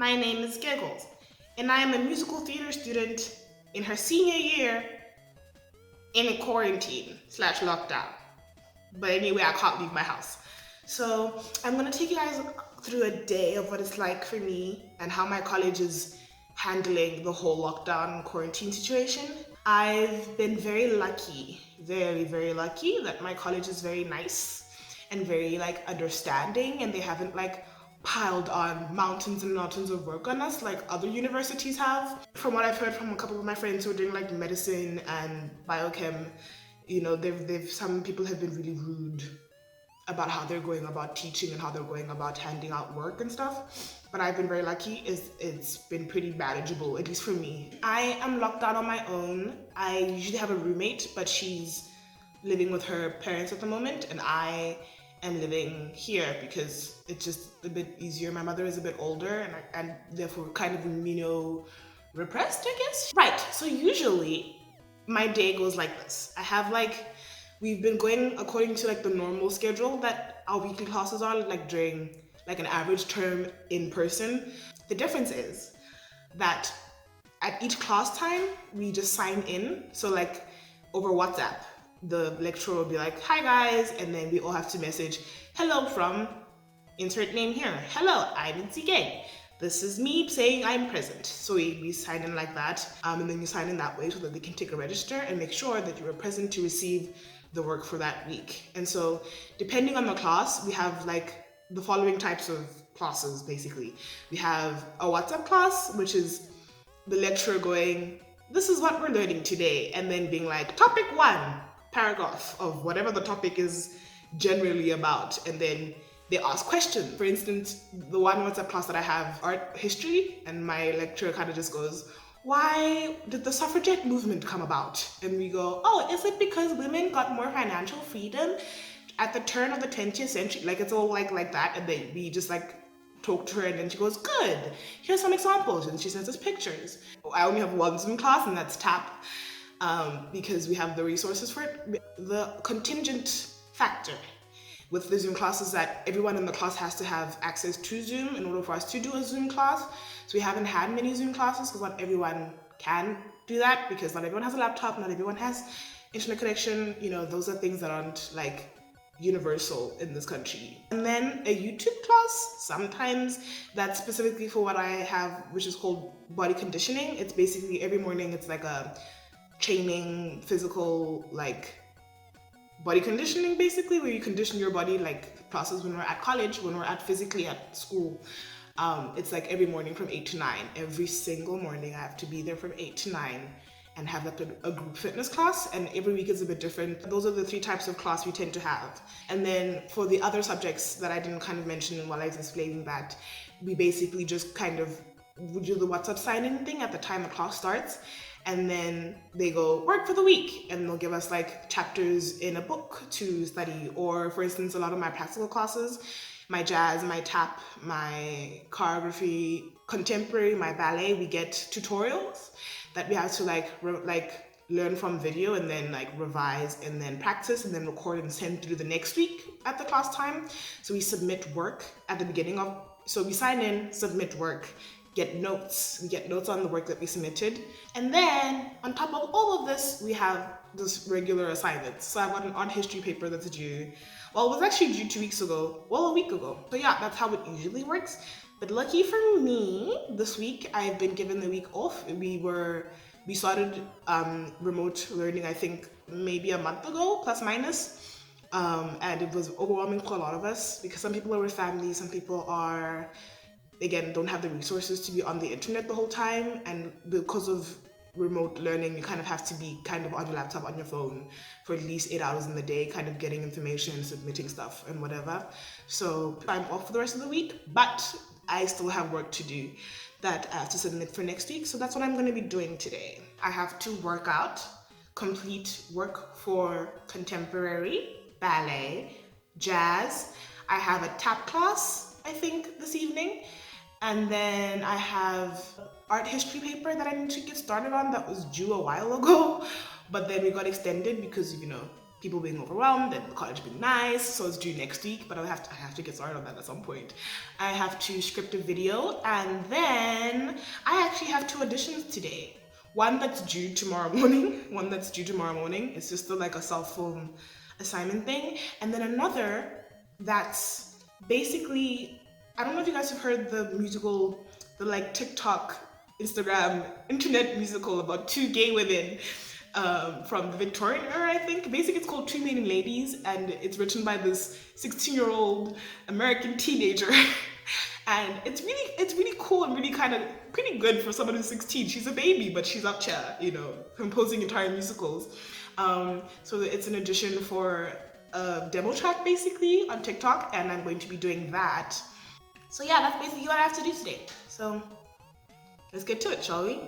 My name is Giggles, and I am a musical theater student in her senior year in a quarantine/lockdown. But anyway, I can't leave my house. So I'm gonna take you guys through a day of what it's like for me and how my college is handling the whole lockdown and quarantine situation. I've been very lucky, very, very lucky that my college is very nice and very understanding, and they haven't piled on mountains and mountains of work on us like other universities have. From what I've heard from a couple of my friends who are doing medicine and biochem, they've some people have been really rude about how they're going about teaching and how they're going about handing out work and stuff. But I've been very lucky. It's been pretty manageable, at least for me. I am locked down on my own. I usually have a roommate, but she's living with her parents at the moment, and I am living here because it's just a bit easier. My mother is a bit older and therefore kind of repressed, I guess. Right, so usually my day goes like this. I have we've been going according to the normal schedule that our weekly classes are during an average term in person. The difference is that at each class time, we just sign in. So over WhatsApp, the lecturer will be like, "Hi guys," and then we all have to message, "Hello from insert name here. Hello, I'm Ntsige. This is me saying I'm present." So we sign in like that, and then you sign in that way so that they can take a register and make sure that you are present to receive the work for that week. And so depending on the class, we have the following types of classes basically. We have a WhatsApp class, which is the lecturer going, "This is what we're learning today," and then being like, "Topic 1, paragraph of whatever the topic is generally about," and then they ask questions. For instance, the one WhatsApp class that I have, art history, and my lecturer kind of just goes, "Why did the suffragette movement come about?" And we go, "Oh, is it because women got more financial freedom at the turn of the 20th century?" It's all like that, and then we just talk to her, and then she goes, "Good, here's some examples," and she sends us pictures. I only have one Zoom class, and that's TAP, because we have the resources for it. The contingent factor with the Zoom class is that everyone in the class has to have access to Zoom in order for us to do a Zoom class. So we haven't had many Zoom classes because not everyone can do that, because not everyone has a laptop, not everyone has internet connection. Those are things that aren't universal in this country. And then a YouTube class, sometimes that's specifically for what I have, which is called body conditioning. It's basically every morning, it's a training, physical, body conditioning basically, where you condition your body classes when we're at college, when we're physically at school. It's every morning from 8 to 9. Every single morning I have to be there from 8 to 9 and have a group fitness class, and every week is a bit different. Those are the 3 types of class we tend to have. And then for the other subjects that I didn't kind of mention while I was explaining that, we basically just we do the WhatsApp sign-in thing at the time the class starts, and then they go, "Work for the week," and they'll give us chapters in a book to study. Or for instance, a lot of my practical classes, my jazz, my tap, my choreography, contemporary, my ballet, we get tutorials that we have to learn from video, and then revise, and then practice, and then record and send through the next week at the class time. So we submit work at the beginning of, so we sign in, submit work, get notes. We get notes on the work that we submitted. And then on top of all of this, we have this regular assignments. So I've got an art history paper that's due. Well, it was actually due 2 weeks ago. Well, a week ago. So yeah, that's how it usually works. But lucky for me, this week I've been given the week off. We started remote learning, I think maybe a month ago, plus minus. And it was overwhelming for a lot of us because some people are with family, some people are, again, don't have the resources to be on the internet the whole time, and because of remote learning, you kind of have to be on your laptop, on your phone for at least 8 hours in the day, kind of getting information, submitting stuff and whatever. So I'm off for the rest of the week, but I still have work to do that I have to submit for next week. So that's what I'm going to be doing today. I have to work out, complete work for contemporary, ballet, jazz. I have a tap class, I think, this evening. And then I have art history paper that I need to get started on that was due a while ago, but then we got extended because, people being overwhelmed and the college being nice. So it's due next week, but I have to get started on that at some point. I have to script a video, and then I actually have 2 auditions today. One that's due tomorrow morning. It's just like a self-film assignment thing. And then another that's basically, I don't know if you guys have heard the musical, the like TikTok, Instagram, internet musical about 2 gay women from the Victorian era, I think. Basically, it's called Two Maiden Ladies, and it's written by this 16-year-old American teenager. And it's really cool and really kind of pretty good for someone who's 16. She's a baby, but she's up here, composing entire musicals. So it's an audition for a demo track basically on TikTok, and I'm going to be doing that. So yeah, that's basically what I have to do today. So let's get to it, shall we?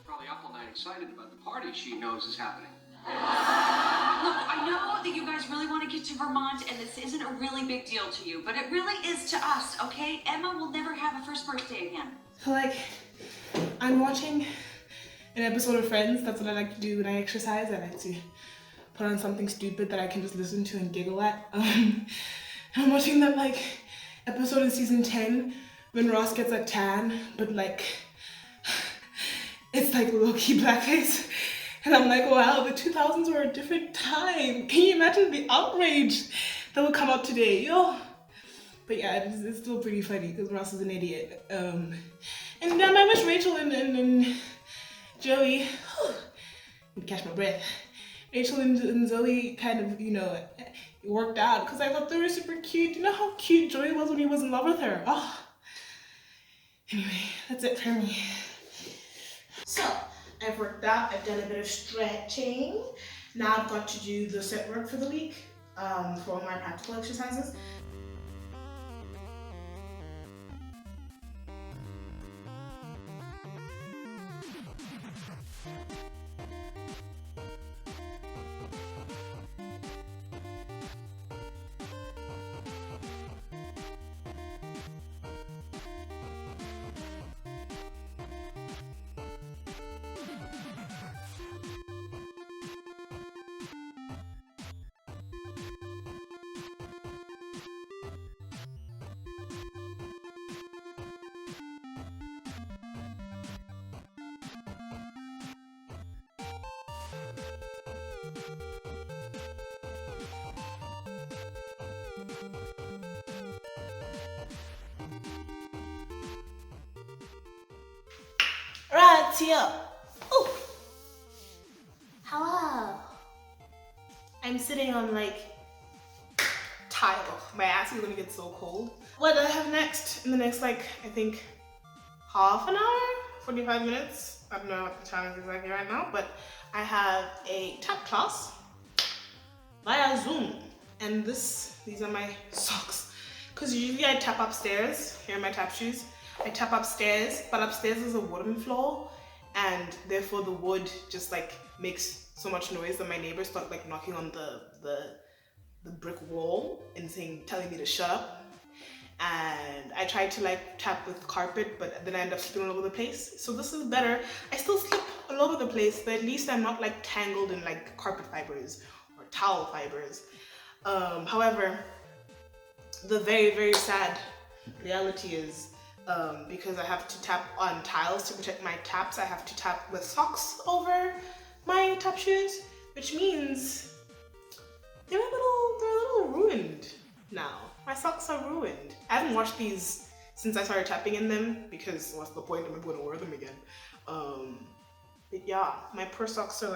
Probably up all night excited about the party she knows is happening. Look, I know that you guys really want to get to Vermont, and this isn't a really big deal to you, but it really is to us, okay? Emma will never have a first birthday again. So I'm watching an episode of Friends. That's what I like to do when I exercise. I like to put on something stupid that I can just listen to and giggle at. I'm watching that episode in season 10 when Ross gets a tan, but it's low-key blackface. And I'm like, wow, the 2000s were a different time. Can you imagine the outrage that would come out today? Yo. But yeah, it's still pretty funny because Ross is an idiot. And then I wish Rachel and Joey, catch my breath. Rachel and Zoe kind of, worked out because I thought they were super cute. You know how cute Joey was when he was in love with her? Oh. Anyway, that's it for me. So, I've worked out, I've done a bit of stretching. Now I've got to do the set work for the week, for all my practical exercises. Right here. Oh, hello. I'm sitting on tile. My ass is gonna get so cold. What do I have next? In the next I think half an hour, 45 minutes. I don't know what the time is exactly right now, but I have a tap class via Zoom, and these are my socks. Cause usually I tap upstairs. Here are my tap shoes. I tap upstairs, but upstairs is a wooden floor, and therefore the wood just makes so much noise that my neighbors start knocking on the brick wall and telling me to shut up. And I tried to tap with carpet, but then I end up slipping all over the place. So this is better. I still slip all over the place, but at least I'm not tangled in carpet fibers or towel fibers. However, the very, very sad reality is, because I have to tap on tiles to protect my taps, I have to tap with socks over my tap shoes, which means they're a little ruined now. My socks are ruined. I haven't washed these since I started tapping in them because what's the point? I'm gonna wear them again. But yeah, my poor socks are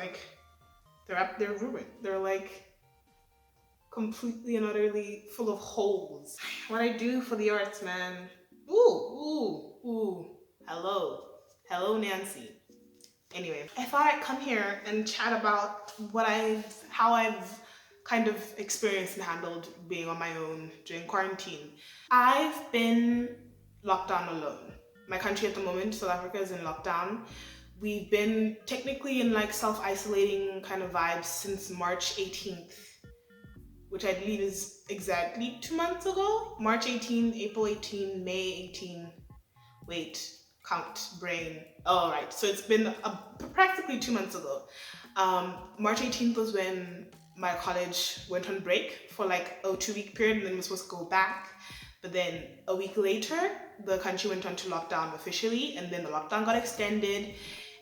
they're ruined. They're completely and utterly full of holes. What I do for the arts, man. Ooh. Hello, Nancy. Anyway, I thought I'd come here and chat about how I've kind of experienced and handled being on my own during quarantine. I've been locked down alone. my country at the moment, South Africa, is in lockdown. We've been technically in like self-isolating kind of vibes since March 18th, which I believe is exactly 2 months ago. March 18, April 18, May 18. Wait, count, brain. Oh, right. So it's been practically 2 months ago. March 18th was when my college went on break for like a 2-week period, and then we're supposed to go back. But then a week later, the country went on to lockdown officially, and then the lockdown got extended,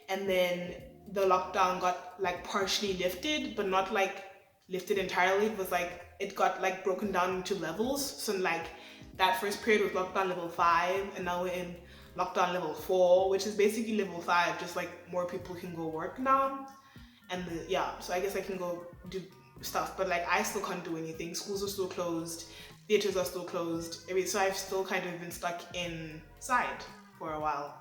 and then the lockdown got like partially lifted, but not like lifted entirely. It was like, it got like broken down into levels. So like that first period was lockdown level 5, and now we're in lockdown level 4, which is basically level 5, just like more people can go work now. And yeah, so I guess I can go do stuff, but like I still can't do anything. Schools are still closed, theaters are still closed. So I've still kind of been stuck inside for a while.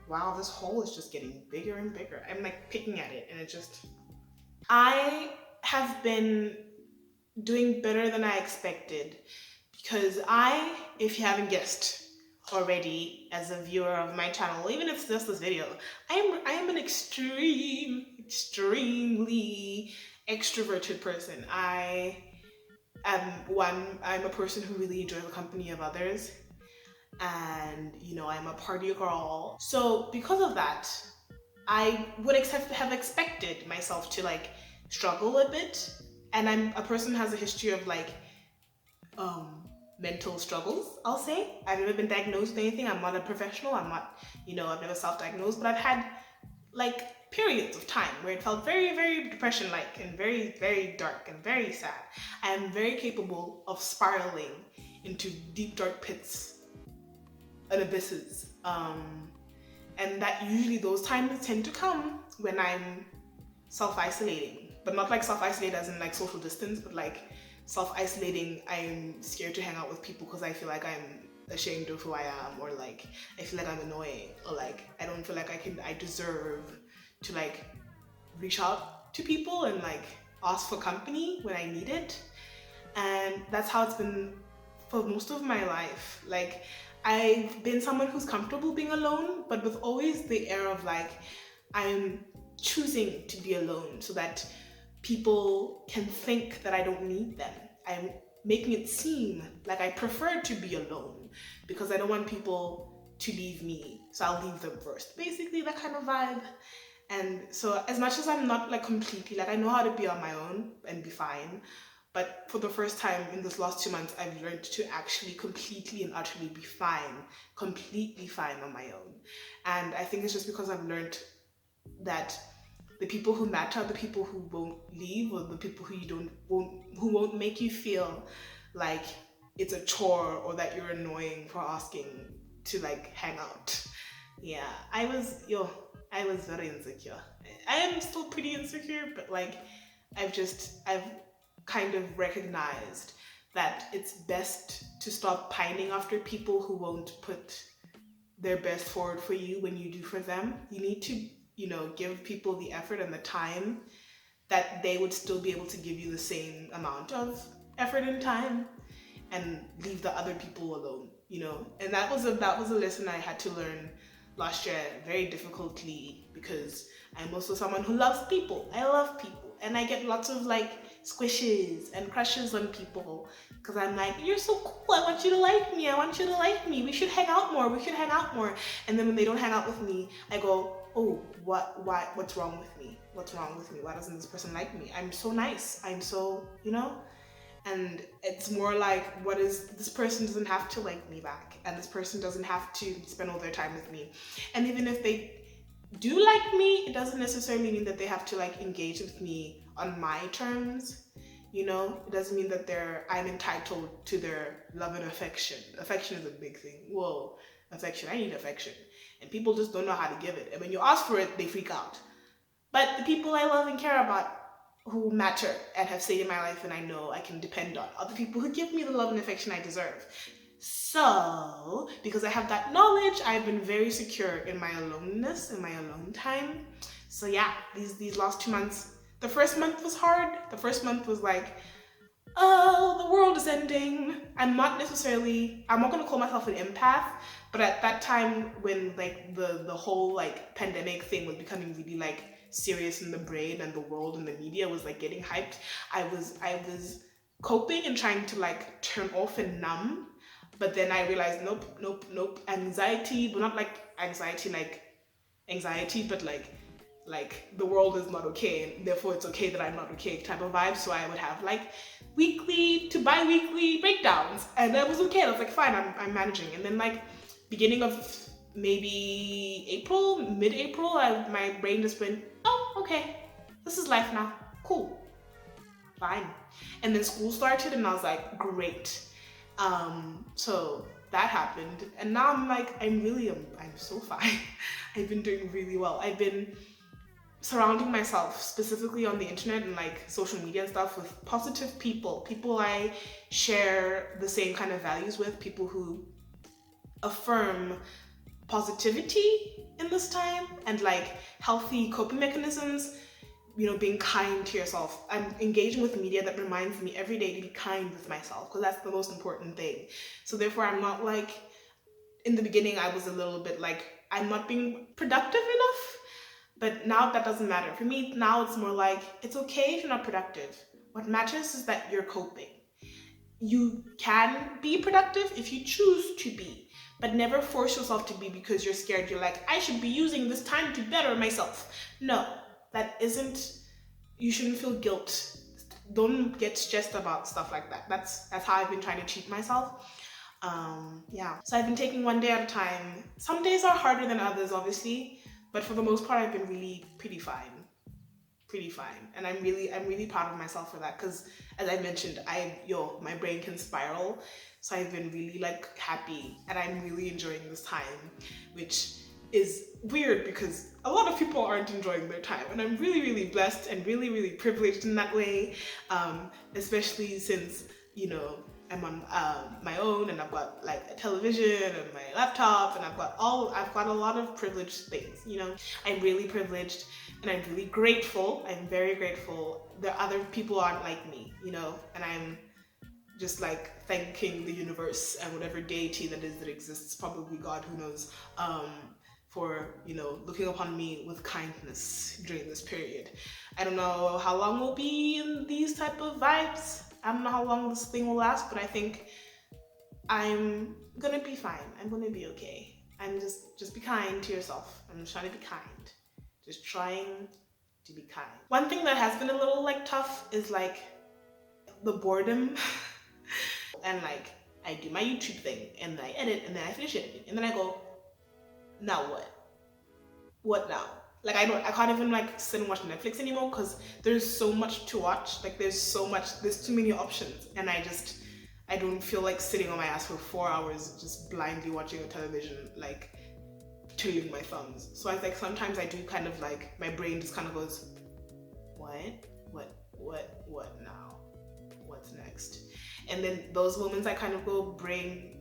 Wow, this hole is just getting bigger and bigger. I'm like picking at it, and it just... I have been doing better than I expected, because if you haven't guessed already as a viewer of my channel, even if it's just this video, I am an extremely extroverted person. I'm a person who really enjoys the company of others, and I'm a party girl. So because of that, I would have expected myself to like struggle a bit, and I'm a person who has a history of like mental struggles, I'll say. I've never been diagnosed with anything. I'm not a professional. I'm not, I've never self-diagnosed, but I've had like periods of time where it felt very, very depression-like and very, very dark and very sad. I am very capable of spiraling into deep, dark pits and abysses. And that usually those times tend to come when I'm self-isolating, but not like self-isolate as in like social distance, but like self-isolating, I'm scared to hang out with people because I feel like I'm ashamed of who I am, or like I feel like I'm annoying, or like I don't feel like I deserve to like reach out to people and like ask for company when I need it. And that's how it's been for most of my life. Like I've been someone who's comfortable being alone, but with always the air of like I'm choosing to be alone so that people can think that I don't need them. I'm making it seem like I prefer to be alone because I don't want people to leave me, so I'll leave them first. Basically that kind of vibe. And so as much as I'm not like completely, like I know how to be on my own and be fine, but for the first time in this last 2 months, I've learned to actually completely and utterly be fine, completely fine on my own. And I think it's just because I've learned that the people who matter are the people who won't leave, or the people who won't make you feel like it's a chore or that you're annoying for asking to like hang out. Yeah, I was very insecure. I am still pretty insecure, but like I've kind of recognized that it's best to stop pining after people who won't put their best forward for you when you do for them. You need to give people the effort and the time that they would still be able to give you the same amount of effort and time, and leave the other people alone, And that was a lesson I had to learn last year very difficultly, because I'm also someone who loves people. I love people, and I get lots of like squishes and crushes on people because I'm like, you're so cool, I want you to like me, I want you to like me, we should hang out more, and then when they don't hang out with me, I go, oh, what's wrong with me, why doesn't this person like me? I'm so nice, I'm so, and it's more like, this person doesn't have to like me back, and this person doesn't have to spend all their time with me, and even if they do like me, it doesn't necessarily mean that they have to like engage with me on my terms. It doesn't mean that I'm entitled to their love and affection. Affection is a big thing. Whoa, affection, I need affection. And people just don't know how to give it. And when you ask for it, they freak out. But the people I love and care about, who matter and have stayed in my life and I know I can depend on, are the people who give me the love and affection I deserve. So, because I have that knowledge, I've been very secure in my aloneness, in my alone time. So yeah, these last 2 months, the first month was hard. The first month was like, oh, the world is ending. I'm not going to call myself an empath, But at that time when like the whole like pandemic thing was becoming really like serious in the brain, and the world and the media was like getting hyped, I was coping and trying to like turn off and numb. But then I realized nope, anxiety, but not like anxiety like anxiety, but like the world is not okay, and therefore it's okay that I'm not okay type of vibe. So I would have like weekly to bi-weekly breakdowns, and that was okay. I was like, fine, I'm managing. And then like beginning of maybe April, mid-April, my brain just went, oh, okay, this is life now. Cool, fine. And then school started, and I was like, great. So that happened, and now I'm like, I'm so fine. I've been doing really well. I've been surrounding myself, specifically on the internet and like social media and stuff, with positive people I share the same kind of values with, people who affirm positivity in this time and like healthy coping mechanisms, you know, being kind to yourself. I'm engaging with media that reminds me every day to be kind with myself, because that's the most important thing. So therefore I'm not like, in the beginning I was a little bit like, I'm not being productive enough. But now that doesn't matter. For me, now it's more like, it's okay if you're not productive. What matters is that you're coping. You can be productive if you choose to be, but never force yourself to be because you're scared. You're like, I should be using this time to better myself. No, that isn't, you shouldn't feel guilt. Don't get stressed about stuff like that. That's how I've been trying to treat myself. Yeah. So I've been taking one day at a time. Some days are harder than others, obviously. But for the most part, I've been really pretty fine, and I'm really proud of myself for that. Because as I mentioned, my brain can spiral, so I've been really like happy, and I'm really enjoying this time, which is weird because a lot of people aren't enjoying their time, and I'm really blessed and really privileged in that way, especially since, you know, I'm on my own, and I've got like a television and my laptop, and I've got a lot of privileged things, you know. I'm really privileged, and I'm really grateful. I'm very grateful that other people aren't like me, you know, and I'm just like thanking the universe and whatever deity that is that exists, probably God, who knows, for, you know, looking upon me with kindness during this period. I don't know how long we'll be in these type of vibes. I don't know how long this thing will last, but I think I'm gonna be fine. I'm gonna be okay. I'm just be kind to yourself. I'm just trying to be kind. Just trying to be kind. One thing that has been a little like tough is like the boredom. And like I do my YouTube thing, and then I edit, and then I finish it, and then I go, now what? What now? Like I can't even like sit and watch Netflix anymore because there's so much to watch. Like there's too many options, and I don't feel like sitting on my ass for 4 hours just blindly watching a television, like twiddling my thumbs. So I like sometimes I do kind of like, my brain just kind of goes, what now? What's next? And then those moments I kind of go bring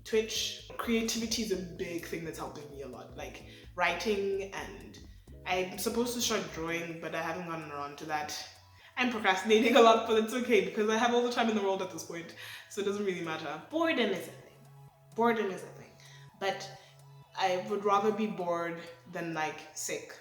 Twitch. Creativity is a big thing that's helping me a lot, like writing, and I'm supposed to start drawing, but I haven't gotten around to that. I'm procrastinating a lot, but it's okay because I have all the time in the world at this point, so it doesn't really matter. Boredom is a thing. But I would rather be bored than like sick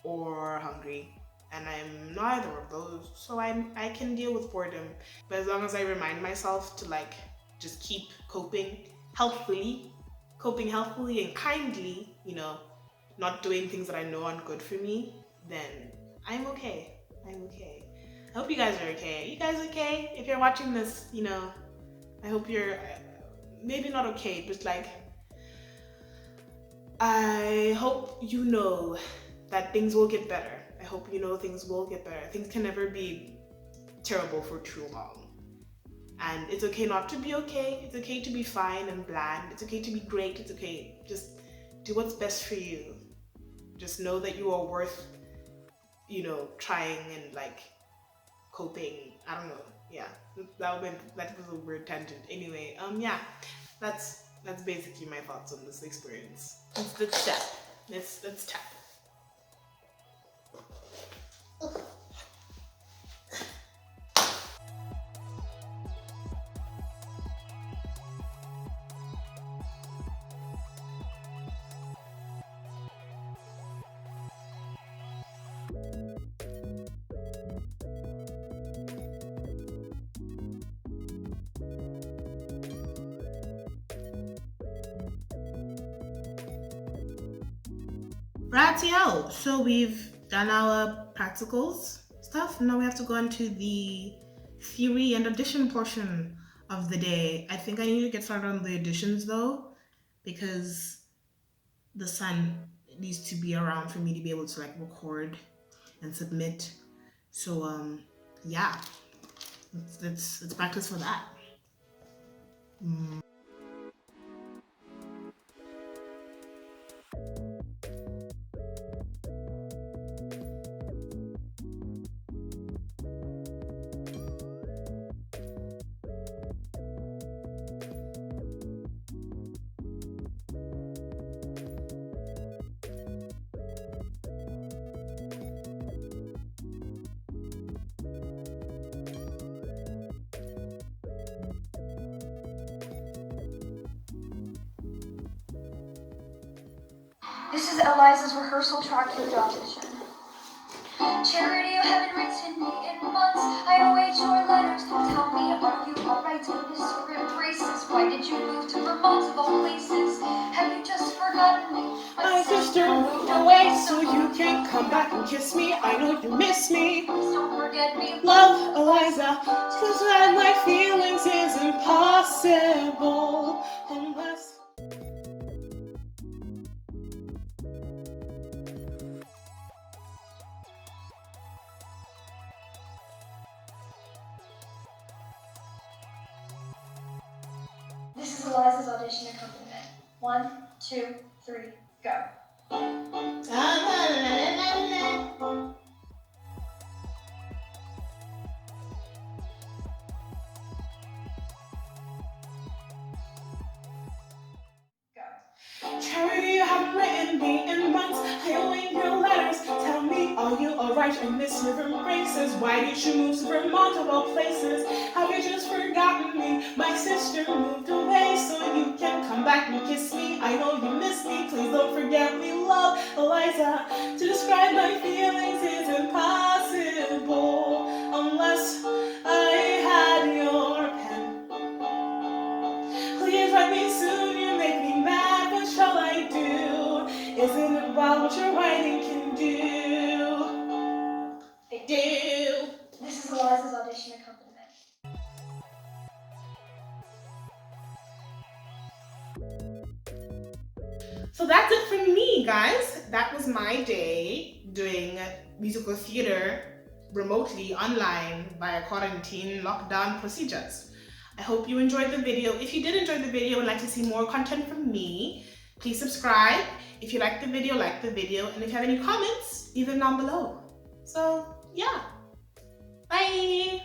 or hungry, and I'm neither of those, so I can deal with boredom. But as long as I remind myself to like just keep coping healthily and kindly, you know, not doing things that I know aren't good for me, then I'm okay. I hope you guys are okay. Are you guys okay? If you're watching this, you know, I hope you're maybe not okay, but like, I hope you know that things will get better. I hope you know things will get better. Things can never be terrible for too long. And it's okay not to be okay. It's okay to be fine and bland. It's okay to be great. It's okay. Just do what's best for you. Just know that you are worth, you know, trying and like coping. I don't know. Yeah, that was a weird tangent. Anyway, yeah, that's basically my thoughts on this experience. Let's tap. Let's tap. Ratio. So we've done our practicals stuff. Now we have to go into the theory and audition portion of the day. I think I need to get started on the auditions though, because the sun needs to be around for me to be able to like record and submit. So yeah, let's practice for that. This is Eliza's rehearsal track for the audition. Charity, you haven't written me in months. I await your letters. Tell me, are you alright in this sort of braces? Why did you move to Vermont of all places? Have you just forgotten me? My sister moved away so you can come back and kiss me. I know you miss me. Please don't forget me. Love, Eliza, to hide my feelings is impossible unless... This is Eliza's audition accompaniment. 1, 2, 3, go. Charity, you haven't written me in months. I await your letters. Tell me, are you alright in this river races? Why did you move to Vermont of all places? Have you just forgotten me? My sister moved away so you can come back and kiss me. I know you miss me. Please don't forget me. Love, Eliza. To describe my feelings is impossible unless I had your pen. Please write me soon. You make me mad. What shall I do? Isn't it wild what your writing can do? This is Eliza's audition accompaniment. So that's it for me, guys. That was my day doing musical theater remotely online via quarantine lockdown procedures. I hope you enjoyed the video. If you did enjoy the video and like to see more content from me, please subscribe. If you like the video, like the video. And if you have any comments, leave them down below. So yeah, bye.